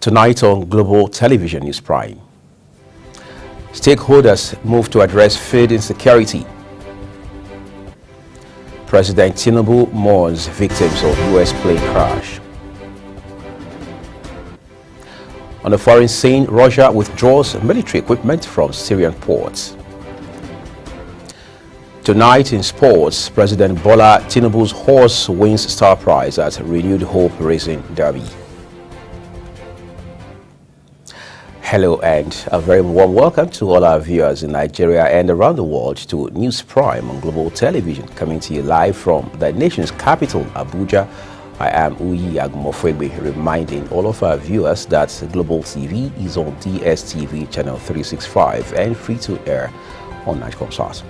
Tonight on Global Television News Prime. Stakeholders move to address food insecurity. President Tinubu mourns victims of U.S. plane crash. On the foreign scene, Russia withdraws military equipment from Syrian ports. Tonight in sports, President Bola Tinubu's horse wins star prize at Renewed Hope Racing Derby. Hello and a very warm welcome to all our viewers in Nigeria and around the world to News Prime on Global Television, coming to you live from the nation's capital, Abuja. I am Uyi Agumofwegbe, reminding all of our viewers that Global TV is on DSTV channel 365 and free to air on Nightcomsat.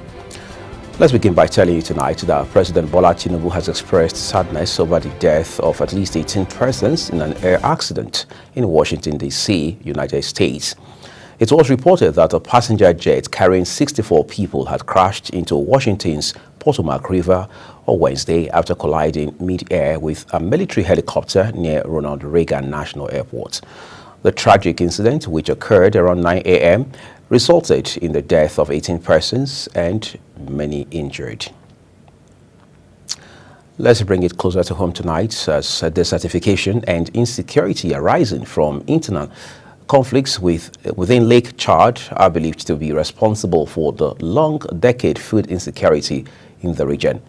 Let's begin by telling you tonight that President Bola Tinubu has expressed sadness over the death of at least 18 persons in an air accident in Washington, D.C., United States. It was reported that a passenger jet carrying 64 people had crashed into Washington's Potomac River on Wednesday after colliding mid-air with a military helicopter near Ronald Reagan National Airport. The tragic incident, which occurred around 9 a.m., resulted in the death of 18 persons and many injured. Let's bring it closer to home tonight as desertification and insecurity arising from internal conflicts within Lake Chad are believed to be responsible for the long-decade food insecurity in the region.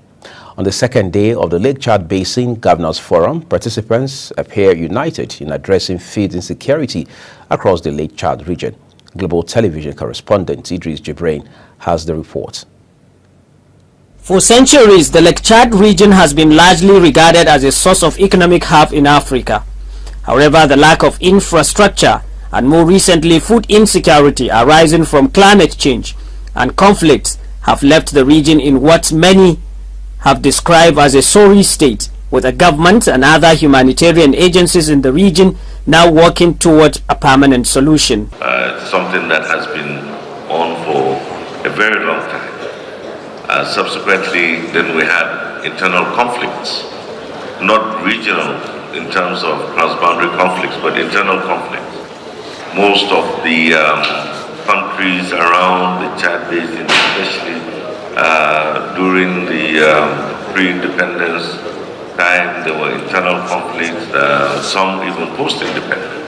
On the second day of the Lake Chad Basin Governors Forum, participants appear united in addressing food insecurity across the Lake Chad region. Global Television correspondent Idris Jibrain has the report. For centuries, the Lake Chad region has been largely regarded as a source of economic hub in Africa. However, the lack of infrastructure and more recently food insecurity arising from climate change and conflicts have left the region in what many have described as a sorry state, with the government and other humanitarian agencies in the region now working towards a permanent solution. It's something that has been on for a very long time. Subsequently, then we had internal conflicts, not regional in terms of cross-boundary conflicts, but internal conflicts. Most of the countries around the Chad Basin, especially during the pre-independence time, there were internal conflicts, some even post-independence.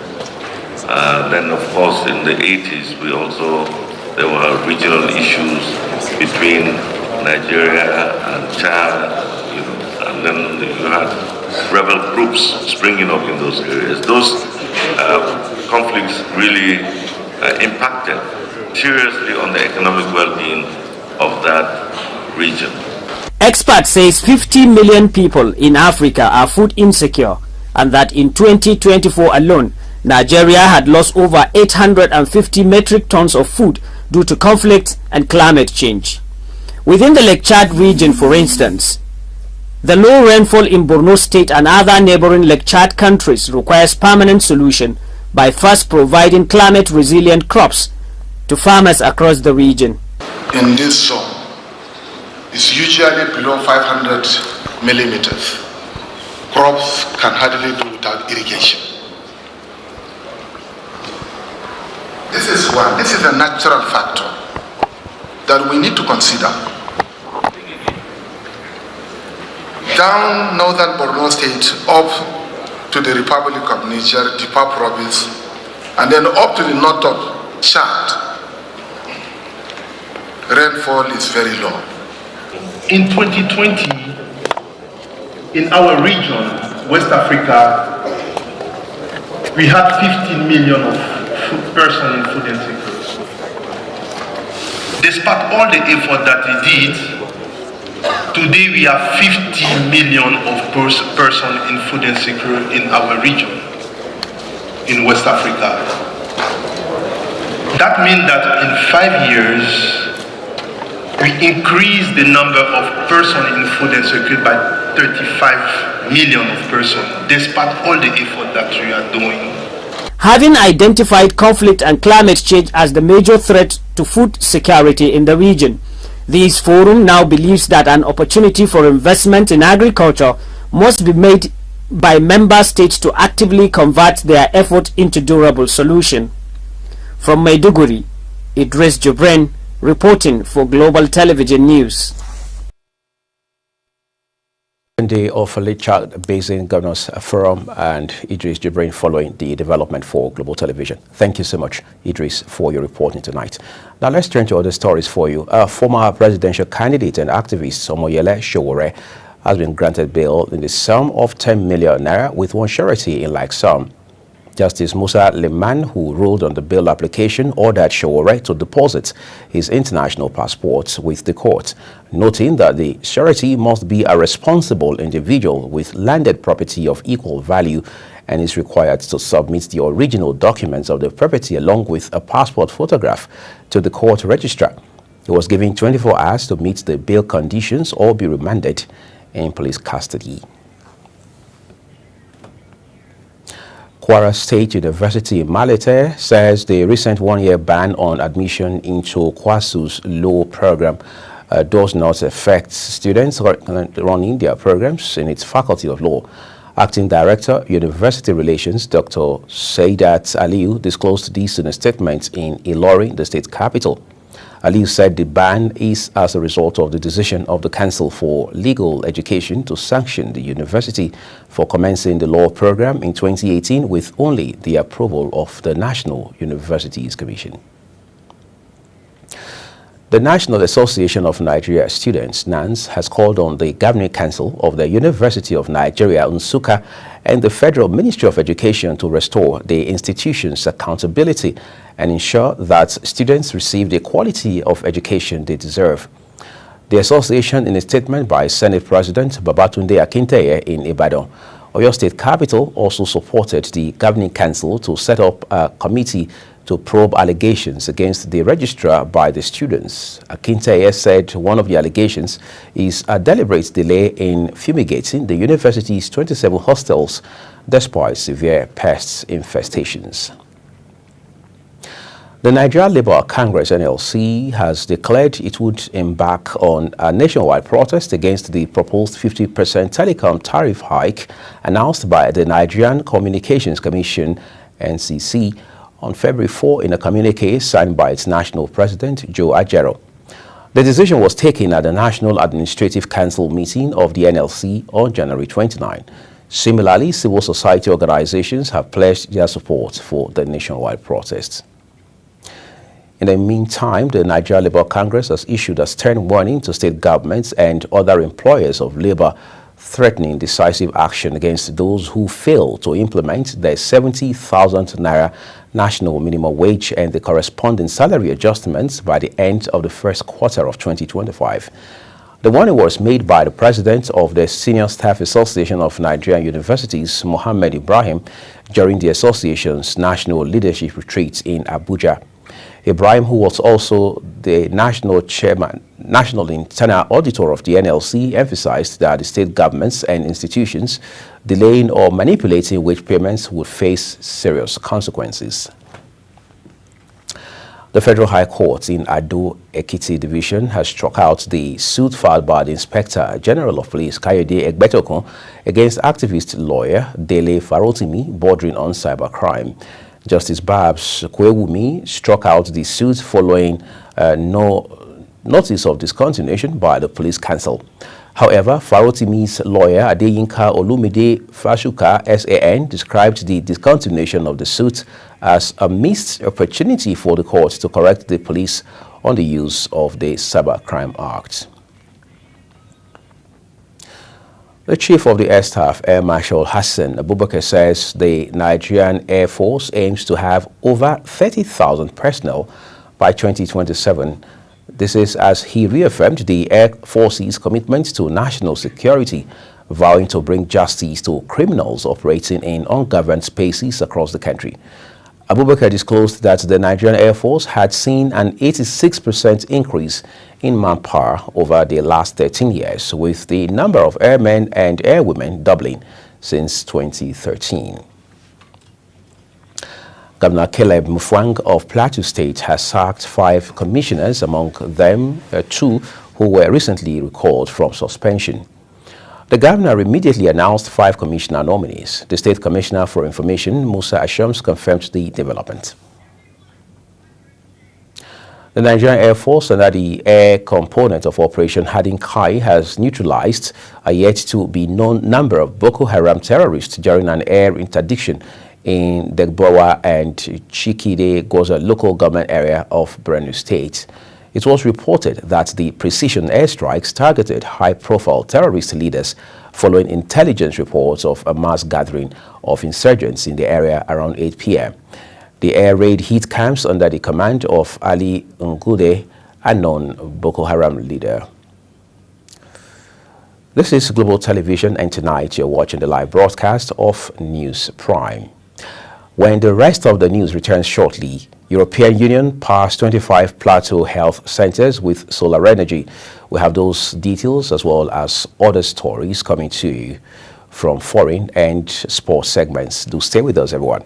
Then, of course, in the 80s, there were regional issues between Nigeria and Chad, and then you had rebel groups springing up in those areas. Those conflicts really impacted seriously on the economic well-being of that region. Experts say 50 million people in Africa are food insecure, and that in 2024 alone, Nigeria had lost over 850 metric tons of food due to conflict and climate change. Within the Lake Chad region, for instance, the low rainfall in Borno State and other neighboring Lake Chad countries requires permanent solution by first providing climate-resilient crops to farmers across the region. In this zone, it's usually below 500 millimeters. Crops can hardly do without irrigation. This is a natural factor that we need to consider. Down northern Borno State, up to the Republic of Niger, Dipa province, and then up to the north of Chad, rainfall is very low. In 2020, in our region, West Africa, we had 15 million of persons in food insecurity. Despite all the effort that we did, today we have 50 million of persons in food insecurity in our region, in West Africa. That means that in 5 years, we increased the number of persons in food insecurity by 35 million of persons, despite all the effort that we are doing. Having identified conflict and climate change as the major threat to food security in the region, this forum now believes that an opportunity for investment in agriculture must be made by member states to actively convert their effort into durable solution. From Maiduguri, Idris Jubrin reporting for Global Television News. Day of Lake Chad Basin Governors Forum and Idris Jubrin following the development for Global Television. Thank you so much, Idris, for your reporting tonight. Now let's turn to other stories for you. Former presidential candidate and activist Omoyele Sowore has been granted bail in the sum of 10 million naira with one surety in like sum. Justice Musa Liman, who ruled on the bail application, ordered Sowore to deposit his international passport with the court, noting that the surety must be a responsible individual with landed property of equal value and is required to submit the original documents of the property along with a passport photograph to the court registrar. He was given 24 hours to meet the bail conditions or be remanded in police custody. Kwara State University Malete says the recent one-year ban on admission into KWASU's law program does not affect students running their programs in its Faculty of Law. Acting Director, University Relations, Dr. Saidat Aliyu, disclosed this in a statement in Ilori, the state capital. Aliyu said the ban is as a result of the decision of the Council for Legal Education to sanction the university for commencing the law program in 2018 with only the approval of the National Universities Commission. The National Association of Nigeria Students, NANS, has called on the Governing Council of the University of Nigeria, Nsukka, and the Federal Ministry of Education to restore the institution's accountability and ensure that students receive the quality of education they deserve. The association, in a statement by Senate President Babatunde Akinteye in Ibadan, Oyo State Capital, also supported the Governing Council to set up a committee to probe allegations against the registrar by the students. Akinteye said one of the allegations is a deliberate delay in fumigating the university's 27 hostels despite severe pest infestations. The Nigeria Labour Congress (NLC) has declared it would embark on a nationwide protest against the proposed 50% telecom tariff hike announced by the Nigerian Communications Commission (NCC) on February 4 in a communique signed by its national president, Joe Ajero. The decision was taken at the National Administrative Council meeting of the NLC on January 29. Similarly, civil society organizations have pledged their support for the nationwide protests. In the meantime, the Nigeria Labour Congress has issued a stern warning to state governments and other employers of labor, threatening decisive action against those who fail to implement the 70,000 naira national minimum wage and the corresponding salary adjustments by the end of the first quarter of 2025. The warning was made by the president of the Senior Staff Association of Nigerian Universities, Mohammed Ibrahim, during the association's national leadership retreat in Abuja. Ibrahim, who was also the national internal auditor of the NLC, emphasized that the state governments and institutions delaying or manipulating wage payments would face serious consequences. The Federal High Court in Ado Ekiti Division has struck out the suit filed by the Inspector General of Police, Kayode Egbetokun, against activist lawyer Dele Farotimi, bordering on cybercrime. Justice Babs Kwewumi struck out the suit following no notice of discontinuation by the Police Council. However, Farotimi's lawyer Adeyinka Olumide Fashuka SAN described the discontinuation of the suit as a missed opportunity for the court to correct the police on the use of the Cybercrime Act. The Chief of the Air Staff, Air Marshal Hassan Abubakar, says the Nigerian Air Force aims to have over 30,000 personnel by 2027. This is as he reaffirmed the Air Force's commitment to national security, vowing to bring justice to criminals operating in ungoverned spaces across the country. Abubakar disclosed that the Nigerian Air Force had seen an 86% increase in manpower over the last 13 years, with the number of airmen and airwomen doubling since 2013. Governor Caleb Mufwang of Plateau State has sacked 5 commissioners, among them 2 who were recently recalled from suspension. The governor immediately announced 5 commissioner nominees. The State Commissioner for Information, Musa Ashams, confirmed the development. The Nigerian Air Force, under the air component of Operation Hardin Kai, has neutralized a yet-to-be-known number of Boko Haram terrorists during an air interdiction in Degbawa and Chikide Goza local government area of Borno State. It was reported that the precision airstrikes targeted high-profile terrorist leaders following intelligence reports of a mass gathering of insurgents in the area around 8 p.m. The air raid hit camps under the command of Ali Ngude, a known Boko Haram leader. This is Global Television, and tonight you're watching the live broadcast of News Prime. When the rest of the news returns shortly, European Union powers 25 plateau health centers with solar energy. We have those details as well as other stories coming to you from foreign and sports segments. Do stay with us, everyone.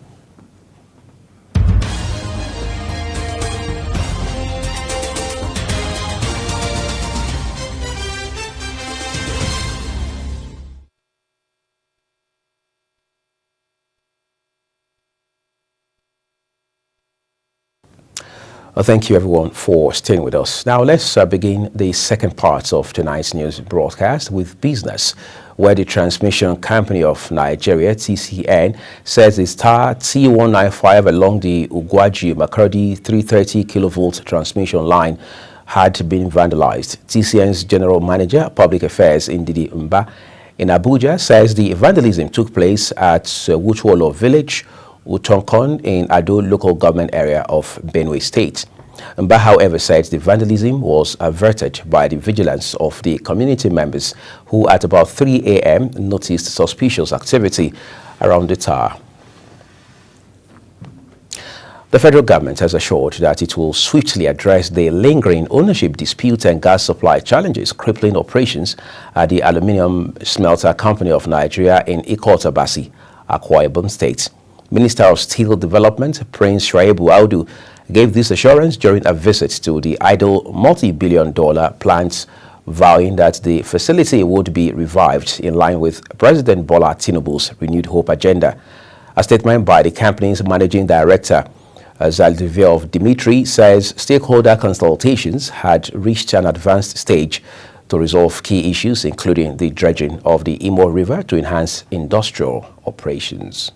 Thank you, everyone, for staying with us. Now, let's begin the second part of tonight's news broadcast with business, where the transmission company of Nigeria, TCN, says the Star T195 along the Ugwaji-Makurdi 330 kilovolt transmission line had been vandalized. TCN's General Manager, Public Affairs, Ndidi Mba, in Abuja, says the vandalism took place at Wuchwolo Village, Utonkon in Ado local government area of Benue State. Mba, however, said the vandalism was averted by the vigilance of the community members who at about 3 a.m. noticed suspicious activity around the tower. The federal government has assured that it will swiftly address the lingering ownership dispute and gas supply challenges crippling operations at the Aluminium Smelter Company of Nigeria in Ikot-Abasi, Akwa Ibom State. Minister of Steel Development, Prince Shuaibu Audu, gave this assurance during a visit to the idle multi-billion-dollar plant, vowing that the facility would be revived in line with President Bola Tinubu's renewed hope agenda. A statement by the company's managing director, Zaldivier Dimitri, says stakeholder consultations had reached an advanced stage to resolve key issues, including the dredging of the Imo River to enhance industrial operations.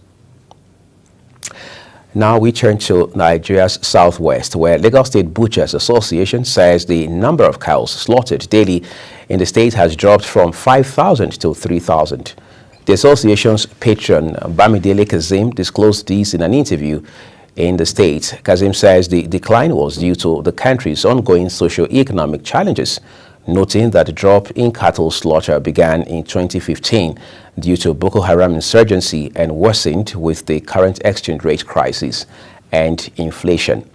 Now we turn to Nigeria's southwest, where Lagos State Butchers Association says the number of cows slaughtered daily in the state has dropped from 5,000 to 3,000. The association's patron, Bamidele Kazim, disclosed this in an interview in the state. Kazim says the decline was due to the country's ongoing socio-economic challenges, noting that the drop in cattle slaughter began in 2015 due to Boko Haram insurgency and worsened with the current exchange rate crisis and inflation.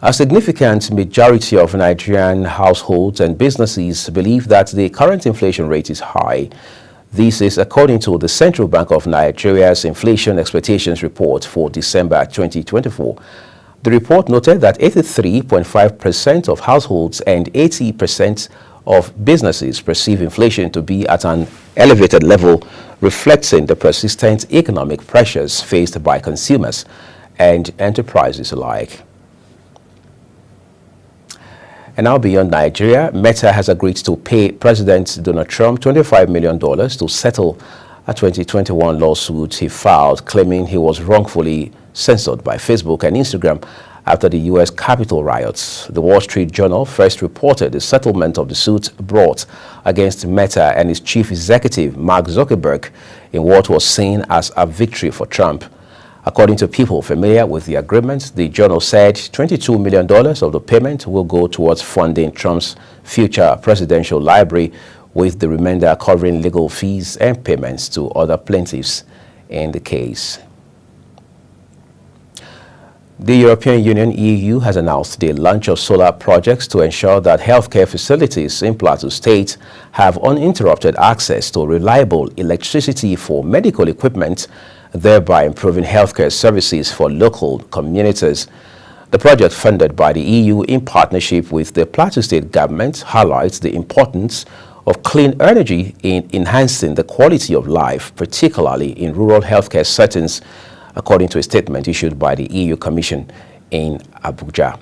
A significant majority of Nigerian households and businesses believe that the current inflation rate is high. This is according to the Central Bank of Nigeria's Inflation Expectations Report for December 2024. The report noted that 83.5% of households and 80% of businesses perceive inflation to be at an elevated level, reflecting the persistent economic pressures faced by consumers and enterprises alike. And now beyond Nigeria, Meta has agreed to pay President Donald Trump $25 million to settle a 2021 lawsuit he filed, claiming he was wrongfully censored by Facebook and Instagram after the U.S. Capitol riots. The Wall Street Journal first reported the settlement of the suit brought against Meta and its chief executive, Mark Zuckerberg, in what was seen as a victory for Trump. According to people familiar with the agreement, the journal said $22 million of the payment will go towards funding Trump's future presidential library, with the remainder covering legal fees and payments to other plaintiffs in the case. The European Union, EU, has announced the launch of solar projects to ensure that healthcare facilities in Plateau State have uninterrupted access to reliable electricity for medical equipment, thereby improving healthcare services for local communities. The project, funded by the EU in partnership with the Plateau State government, highlights the importance of clean energy in enhancing the quality of life, particularly in rural healthcare settings, according to a statement issued by the EU Commission in Abuja.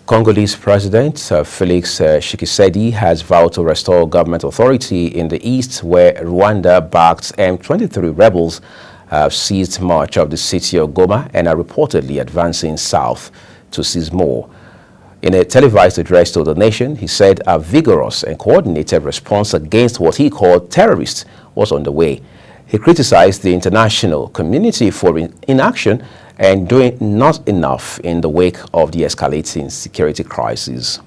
Congolese President Felix Tshisekedi has vowed to restore government authority in the east, where Rwanda-backed M23 rebels have seized much of the city of Goma and are reportedly advancing south to seize more. In a televised address to the nation, he said a vigorous and coordinated response against what he called terrorists was underway. He criticized the international community for inaction and doing not enough in the wake of the escalating security crisis.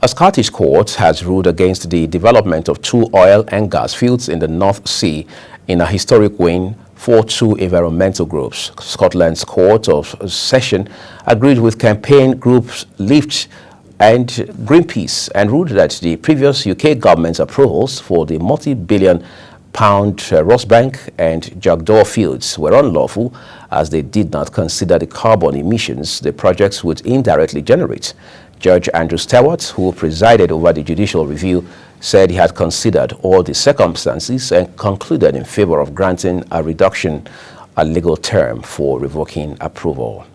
A Scottish court has ruled against the development of 2 oil and gas fields in the North Sea in a historic win for 2 environmental groups. Scotland's Court of Session agreed with campaign groups Lift and Greenpeace and ruled that the previous UK government's approvals for the multi-billion-pound Rosebank and Jackdaw fields were unlawful, as they did not consider the carbon emissions the projects would indirectly generate. Judge Andrew Stewart, who presided over the judicial review, said he had considered all the circumstances and concluded in favor of granting a reduction, a legal term for revoking approval.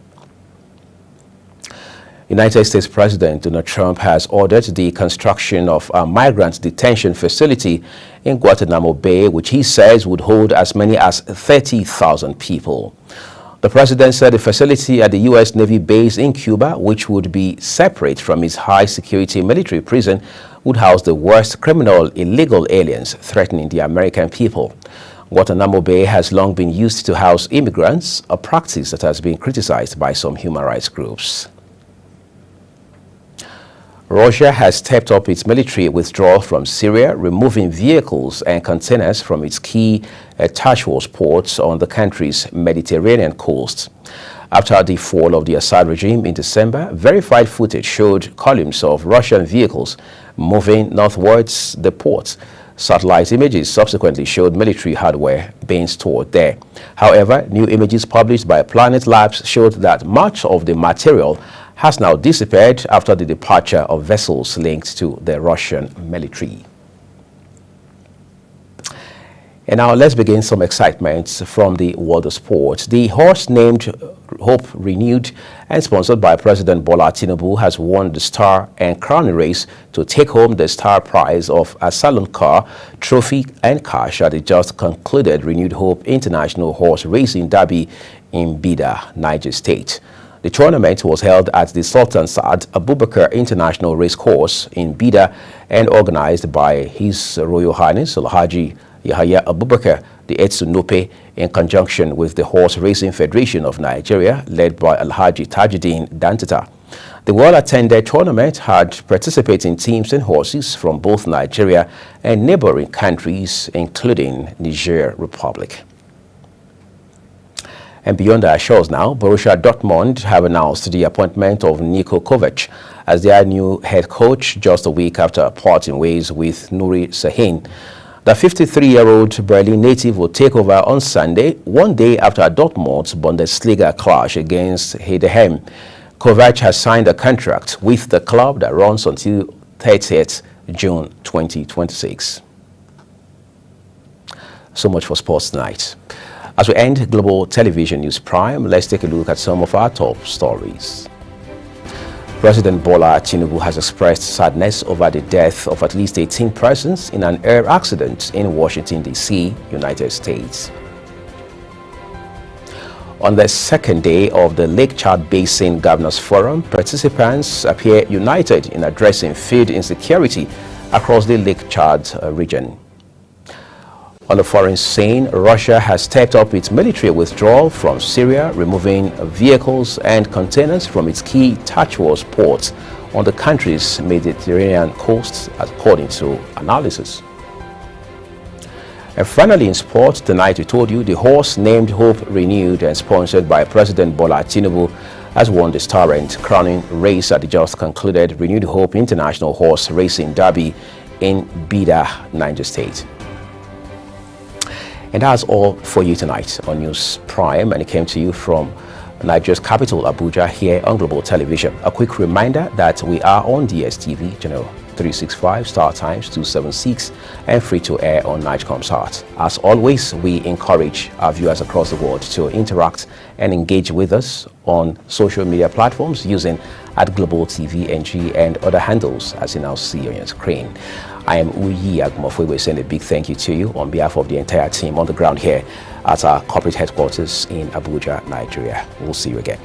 United States President Donald Trump has ordered the construction of a migrant detention facility in Guantanamo Bay, which he says would hold as many as 30,000 people. The president said the facility at the U.S. Navy base in Cuba, which would be separate from its high-security military prison, would house the worst criminal illegal aliens threatening the American people. Guantanamo Bay has long been used to house immigrants, a practice that has been criticized by some human rights groups. Russia has stepped up its military withdrawal from Syria, removing vehicles and containers from its key Tachwas ports on the country's Mediterranean coast. After the fall of the Assad regime in December, verified footage showed columns of Russian vehicles moving northwards the port. Satellite images subsequently showed military hardware being stored there. However, new images published by Planet Labs showed that much of the material has now disappeared after the departure of vessels linked to the Russian military. And now let's begin some excitement from the world of sport. The horse named Hope Renewed and sponsored by President Bola Tinubu has won the Star and Crown race to take home the Star Prize of a Salon Car, trophy and cash at the just concluded Renewed Hope International Horse Racing Derby in Bida, Niger State. The tournament was held at the Sultan Saad Abubakar International Racecourse in Bida and organized by His Royal Highness Alhaji Yahya Abubakar, the Etsunope, in conjunction with the Horse Racing Federation of Nigeria, led by Alhaji Tajuddin Dantata. The well-attended tournament had participating teams and horses from both Nigeria and neighboring countries, including Niger Republic. And beyond our shores now, Borussia Dortmund have announced the appointment of Niko Kovac as their new head coach just a week after parting ways with Nuri Sahin. The 53-year-old Berlin native will take over on Sunday, one day after Dortmund's Bundesliga clash against Heidenheim. Kovac has signed a contract with the club that runs until 30th June 2026. So much for sports tonight. As we end Global Television News Prime, let's take a look at some of our top stories. President Bola Tinubu has expressed sadness over the death of at least 18 persons in an air accident in Washington, D.C., United States. On the second day of the Lake Chad Basin Governors Forum, participants appear united in addressing food insecurity across the Lake Chad region. On the foreign scene, Russia has stepped up its military withdrawal from Syria, removing vehicles and containers from its key Tachwas ports on the country's Mediterranean coast, according to analysis. And finally, in sport, tonight we told you the horse named Hope Renewed and sponsored by President Bola Tinubu has won the Star and Crowning race at the just concluded Renewed Hope International Horse Racing Derby in Bida, Niger State. And that's all for you tonight on News Prime, and it came to you from Nigeria's capital, Abuja, here on Global Television. A quick reminder that we are on DSTV, channel 365, Star Times 276, and free to air on Nigecomsat. As always, we encourage our viewers across the world to interact and engage with us on social media platforms using @GlobalTVNG and other handles as you now see on your screen. I am Uyi Agmofwe, saying a big thank you to you on behalf of the entire team on the ground here at our corporate headquarters in Abuja, Nigeria. We'll see you again.